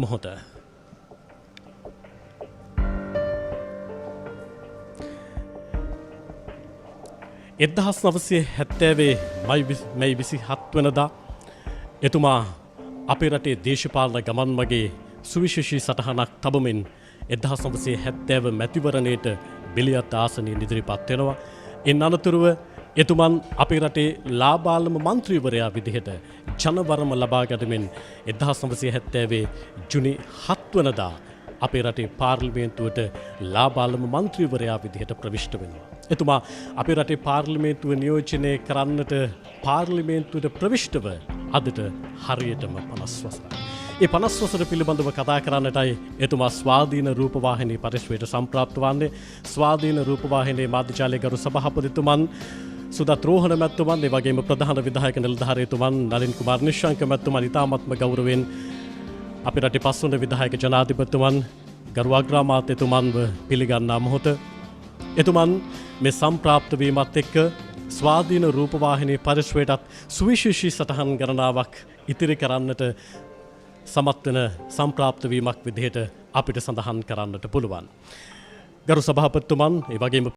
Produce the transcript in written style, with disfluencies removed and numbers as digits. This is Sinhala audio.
මොහොත 1970 මැයි 27 වෙනිදා එතුමා අපේ රටේ දේශපාලන ගමන් මගේ සුවිශේෂී සටහනක් තබමින් 1970 මැතිවරණයට බිලියත් ආසනයෙන් ඉදිරිපත් වෙනවා. ඉන් අනතුරුව එතුමන් අපේ රටේ ලාබාලම මන්ත්‍රීවරයා විදිහට ජනවරම ලබා ගනිමින් 1970 ජුනි 7 වෙනිදා අපේ රටේ පාර්ලිමේන්තුවට ලාබාලම මන්ත්‍රීවරයා විදිහට ප්‍රවිෂ්ඨ වෙනවා. එතුමා අපේ රටේ පාර්ලිමේන්තුව නියෝජනය කරන්නට පාර්ලිමේන්තුවට ප්‍රවිෂ්ඨව අදට හරියටම 50 වසරයි. ඒ 50 වසර පිළිබඳව කතා කරන්නටයි එතුමා ස්වාධීන රූපවාහිනී පරිශ්‍රයට සම්ප්‍රාප්ත වන්නේ. ස්වාධීන රූපවාහිනී මාධ්‍යජාලයේ ගරු සභාපතිතුමන් සුදත් රෝහණ මැතිතුමන්, ඒ වගේම ප්‍රධාන විධායක නිලධාරීතුමන් නලින් කුමාර නිශ්ශංක මැතිතුමන් ඉතාමත්ම ගෞරවයෙන් අපේ රටේ පස්වන විධායක ජනාධිපතිතුමන් ගරු අග්‍රාමාත්‍යතුමන්ව පිළිගන්නා මොහොත එතුමන් මේ සම්ප්‍රාප්ත වීමත් එක්ක ස්වාධීන රූපවාහිනී පරිශ්‍රයටත් සුවිශේෂී සටහන් ගණනාවක් ඉතිරි කරන්නට සමත් වෙන සම්ප්‍රාප්ත වීමක් විදිහට අපිට සඳහන් කරන්නට පුළුවන්. ගරු සභාපතිතුමන්, ඒ වගේම